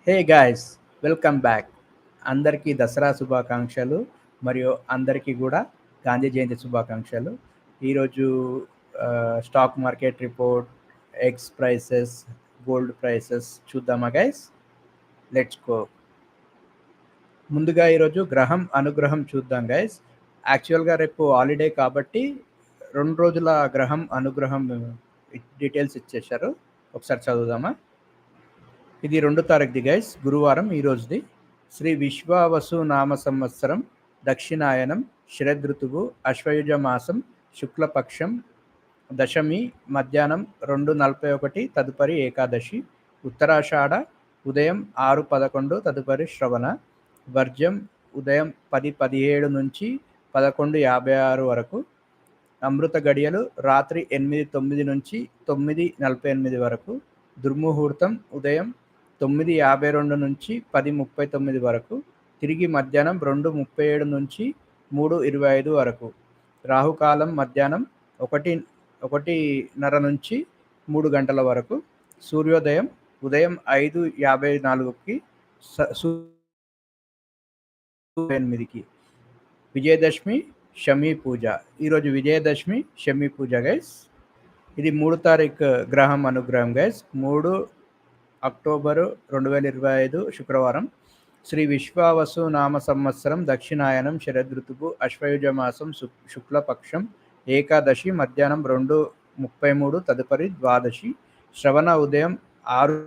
Hey guys, welcome back. అందరికీ దసరా శుభాకాంక్షలు మరియు అందరికీ కూడా గాంధీ జయంతి శుభాకాంక్షలు. ఈరోజు stock market report, eggs prices, gold prices చూద్దామా గైస్? Let's go. ముందుగా ఈరోజు గ్రహం అనుగ్రహం చూద్దాం గైస్. యాక్చువల్గా రేపు హాలిడే కాబట్టి 2 రోజుల గ్రహం అనుగ్రహం డీటెయిల్స్ ఇచ్చేశారు. ఒకసారి చదువుదామా? ఇది 2 తారీఖుది గైస్, గురువారం ఈ రోజుది. శ్రీ విశ్వావసు నామ సంవత్సరం, దక్షిణాయనం, శరదృతువు, అశ్వయుజ మాసం, శుక్లపక్షం, దశమి మధ్యాహ్నం 2:41, తదుపరి ఏకాదశి, ఉత్తరాషాఢ ఉదయం 6:11, తదుపరి శ్రవణ, వర్జం ఉదయం 10:17 నుంచి 11:56 వరకు, అమృత గడియలు రాత్రి 8:09 నుంచి 9:48 వరకు, దుర్ముహూర్తం ఉదయం 9:52 నుంచి 10:39 వరకు, తిరిగి మధ్యాహ్నం 2:37 నుంచి 3:25 వరకు, రాహుకాలం మధ్యాహ్నం 1:30 నుంచి 3 గంటల వరకు, సూర్యోదయం ఉదయం 5:54కి, 8కి. విజయదశమి షమీ పూజ. ఈరోజు విజయదశమి షమీ పూజ గైస్. ఇది 3 తారీఖు గ్రహం అనుగ్రహం గైస్. 3 అక్టోబరు 2025 శుక్రవారం. శ్రీ విశ్వావసు నామ సంవత్సరం, దక్షిణాయనం, శరదృతువు, అశ్వయుజ మాసం, శుక్లపక్షం, ఏకాదశి మధ్యాహ్నం 2:33, తదుపరి ద్వాదశి, శ్రవణ ఉదయం 6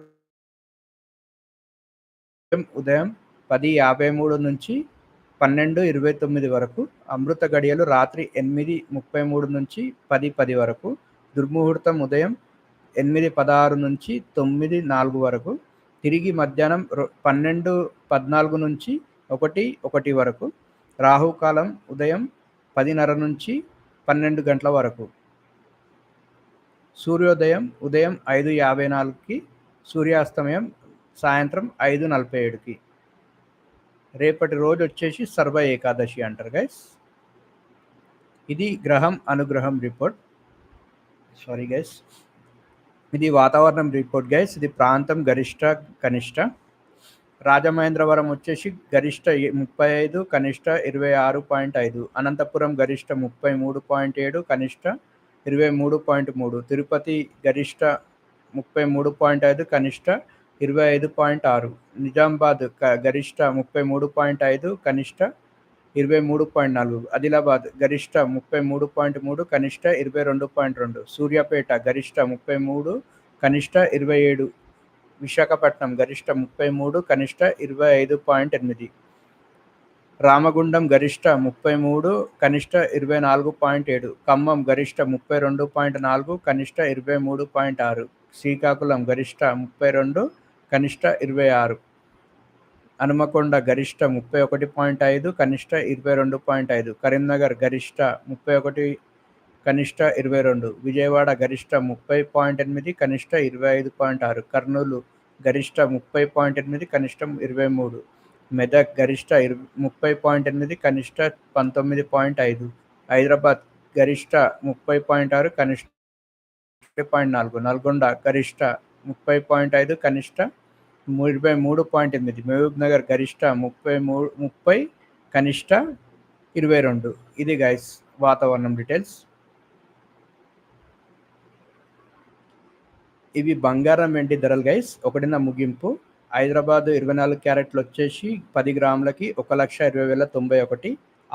ఉదయం 10:53 నుంచి 12:29 వరకు, అమృత గడియలు రాత్రి 8:33 నుంచి 10:10 వరకు, దుర్ముహూర్తం ఉదయం 8:16 నుంచి 9:04 వరకు, తిరిగి మధ్యాహ్నం 12:14 నుంచి 1:01 వరకు, రాహుకాలం ఉదయం 10:30 నుంచి 12 గంటల వరకు, సూర్యోదయం ఉదయం 5:54కి, సూర్యాస్తమయం సాయంత్రం 5:47కి. రేపటి రోజు వచ్చేసి సర్వ ఏకాదశి అంటారు గైస్. ఇది గ్రహం అనుగ్రహం రిపోర్ట్. Sorry guys. ఇది వాతావరణం రిపోర్ట్ గైస్. ఇది ప్రాంతం గరిష్ట కనిష్ట. రాజమహేంద్రవరం వచ్చేసి గరిష్ట 35, కనిష్ట 26.5, అనంతపురం గరిష్ట 33.7, కనిష్ట 23.3, తిరుపతి గరిష్ట 33.5, కనిష్ట 25.6, నిజామాబాద్ గరిష్ట 33.5, కనిష్ట 23.4, ఆదిలాబాద్ గరిష్ట 33.3, కనిష్ట 22.2, సూర్యాపేట గరిష్ట 33, కనిష్ట 27, విశాఖపట్నం గరిష్ట 33, కనిష్ట 25.8, రామగుండం గరిష్ట 33, కనిష్ట 24.7, ఖమ్మం గరిష్ట 32.4, కనిష్ట 23.6, శ్రీకాకుళం గరిష్ట 32, కనిష్ట 26, హనుమకొండ గరిష్ట 31.5, కనిష్ట 22.5, కరీంనగర్ గరిష్ట 31, కనిష్ట 22, విజయవాడ గరిష్ట 30.8, కనిష్ట 25.6, కర్నూలు గరిష్ట 30.8, కనిష్టం 23, మెదక్ గరిష్ట 30.8, కనిష్ట 19.5, హైదరాబాద్ గరిష్ట 30.6, కనిష్ట 20.4, నల్గొండ గరిష్ట 30.5, కనిష్ట 23.8, మహబూబ్ నగర్ గరిష్ట 30, కనిష్ట 22. ఇది గైస్ వాతావరణం డీటెయిల్స్. ఇవి బంగారం వెండి ధరలు గైస్. 1 ముగింపు. హైదరాబాద్ 24 క్యారెట్లు వచ్చేసి 10 గ్రాములకి 1,20,091.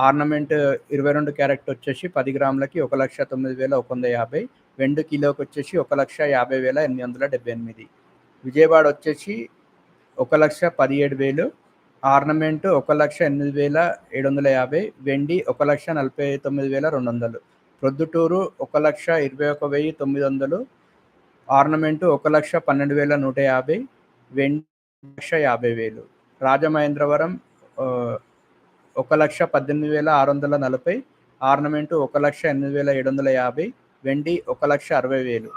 ఆర్నమెంట్ 22 క్యారెట్ వచ్చేసి 10 గ్రాములకి 1,09,150. వెండి కిలోకి వచ్చేసి 1,50,878. విజయవాడ వచ్చేసి 1,17,000. ఆర్నమెంట్ 1,08,750. వెండి 1,49,200. ప్రొద్దుటూరు 1,21,900. ఆర్నమెంటు 1,12,150. వెండి 1,50,000. రాజమహేంద్రవరం 1,18,640. ఆర్నమెంటు 1,08,750. వెండి 1,60,000.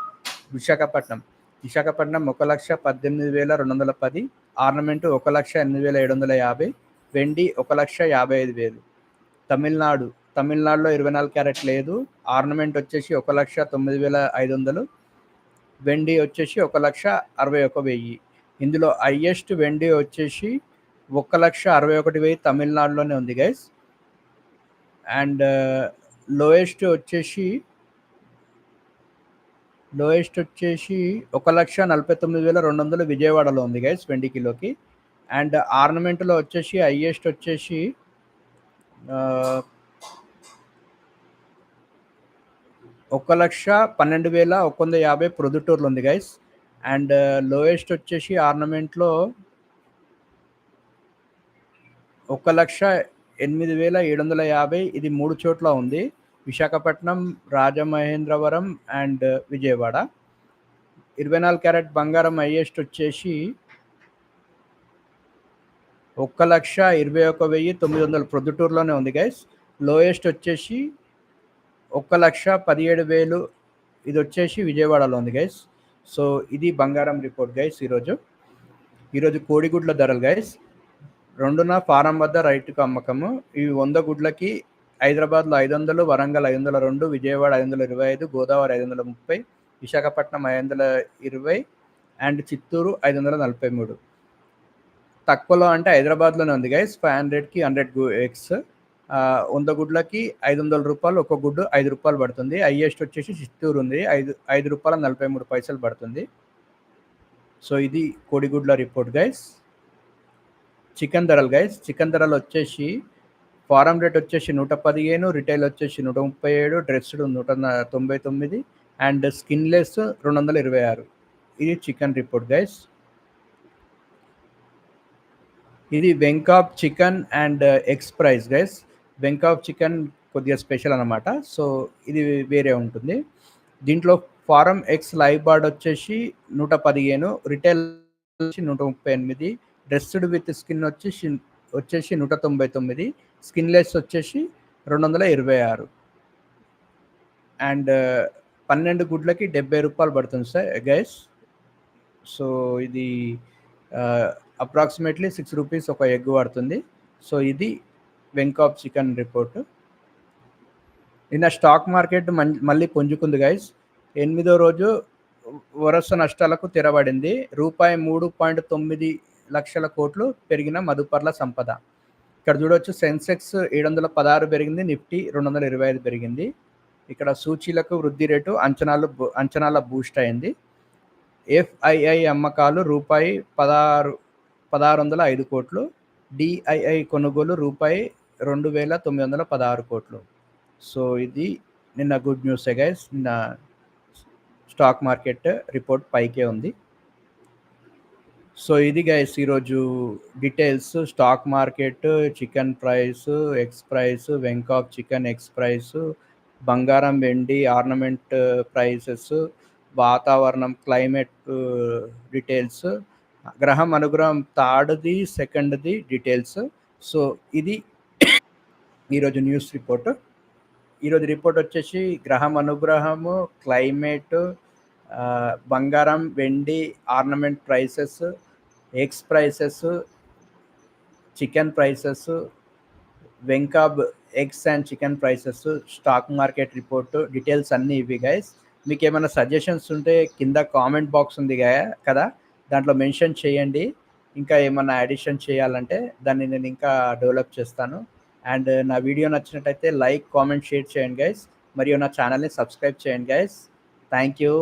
విశాఖపట్నం 1,18,210. ఆర్నమెంటు 1,08,750. వెండి 1,55,000. తమిళనాడులో 24 క్యారెట్ లేదు. ఆర్నమెంట్ వచ్చేసి 1,09,500. వెండి వచ్చేసి 1,61,000. ఇందులో హైయెస్ట్ వెండి వచ్చేసి 1,61,000 తమిళనాడులోనే ఉంది గైస్. అండ్ లోయెస్ట్ వచ్చేసి 1,49,200 విజయవాడలో ఉంది గైస్ వెండి కిలోకి. అండ్ ఆర్నమెంట్లో వచ్చేసి హైయెస్ట్ వచ్చేసి 1,12,150 ప్రొద్దుటూరులో ఉంది గైస్. అండ్ లోయెస్ట్ వచ్చేసి ఆర్నమెంట్లో 1,08,750. ఇది 3 చోట్ల ఉంది, విశాఖపట్నం, రాజమహేంద్రవరం అండ్ విజయవాడ. 24 క్యారెట్ బంగారం హైయెస్ట్ వచ్చేసి 1,21,900 ప్రొద్దుటూరులోనే ఉంది గైస్. లోయెస్ట్ వచ్చేసి 1,17,000, ఇది వచ్చేసి విజయవాడలో ఉంది గైస్. సో ఇది బంగారం రిపోర్ట్ గైస్. ఈరోజు కోడిగుడ్ల ధరలు గైస్. 2న ఫారం వద్ద రైతుకు అమ్మకము. ఇవి 100 గుడ్లకి హైదరాబాద్లో 500, వరంగల్ 502, విజయవాడ 525, గోదావరి 530, విశాఖపట్నం 520 అండ్ చిత్తూరు 543. తక్కువలో అంటే హైదరాబాద్లోనే ఉంది గైస్. 500కి 100 ఎగ్స్. 100 గుడ్లకి 500 రూపాయలు, ఒక గుడ్డు 5 రూపాయలు పడుతుంది. హైయెస్ట్ వచ్చేసి చిత్తూరు ఉంది, 5 రూపాయల 43 పైసలు పడుతుంది. సో ఇది కోడిగుడ్ల రిపోర్ట్ గైస్. చికెన్ ధరలు గైస్. చికెన్ ధరలు వచ్చేసి ఫారం రేట్ వచ్చేసి 115, రిటైల్ వచ్చేసి 137, డ్రెస్డ్ 199 అండ్ స్కిన్లెస్ 226. ఇది చికెన్ రిపోర్ట్ గైస్. ఇది Venkob chicken and eggs price guys. Venkob chicken కొద్దిగా స్పెషల్ అనమాట, సో ఇది వేరే ఉంటుంది. దీంట్లో ఫారం ఎగ్స్ లైవ్ బార్డ్ వచ్చేసి 115, రిటైల్ వచ్చి 138, డ్రెస్డ్ విత్ స్కిన్ వచ్చేసి 199, స్కిన్లెస్ వచ్చేసి 226 అండ్ 12 గుడ్లకి 70 రూపాయలు పడుతుంది సార్ గైస్. సో ఇది అప్రాక్సిమేట్లీ 6 రూపీస్ ఒక ఎగ్ పడుతుంది. సో ఇది వెంకాప్ చికెన్ రిపోర్ట్. నిన్న స్టాక్ మార్కెట్ మళ్ళీ పుంజుకుంది గైస్. 8వ రోజు వరుస నష్టాలకు తెరబడింది. రూపాయి 3.9 లక్షల కోట్లు పెరిగిన మదుపర్ల సంపద. ఇక్కడ చూడవచ్చు, సెన్సెక్స్ 716 పెరిగింది, నిఫ్టీ 225 పెరిగింది. ఇక్కడ సూచీలకు వృద్ధి రేటు అంచనాల బూస్ట్ అయింది. ఎఫ్ఐఐ అమ్మకాలు రూపాయి 1,605 కోట్లు, డిఐఐ కొనుగోలు రూపాయి 2,916 కోట్లు. సో ఇది నిన్న గుడ్ న్యూస్ గైస్. నిన్న స్టాక్ మార్కెట్ రిపోర్ట్ పైకే ఉంది. సో ఇది గైస్ ఈరోజు details. Stock market, chicken price, eggs price, Venkob chicken eggs price, బంగారం వెండి ఆర్నమెంట్ ప్రైసెస్, వాతావరణం క్లైమేట్ డీటెయిల్స్, గ్రహం అనుగ్రహం 3ది 2ది డీటెయిల్స్. సో ఇది ఈరోజు న్యూస్ రిపోర్ట్. ఈరోజు రిపోర్ట్ వచ్చేసి గ్రహం అనుగ్రహము, క్లైమేట్, బంగారం వెండి ornament prices, eggs prices, chicken prices, Venkob eggs and chicken prices, stock market report details అన్నీ ఇవి గైస్. మీకు ఏమైనా సజెషన్స్ ఉంటే కింద కామెంట్ బాక్స్ ఉంది కదా, దాంట్లో మెన్షన్ చేయండి. ఇంకా ఏమైనా అడిషన్ చేయాలంటే దాన్ని నేను ఇంకా డెవలప్ చేస్తాను. అండ్ నా వీడియో నచ్చినట్టయితే లైక్, కామెంట్, షేర్ చేయండి గైస్. మరియు నా ఛానల్ని సబ్స్క్రైబ్ చేయండి గైస్. Thank you.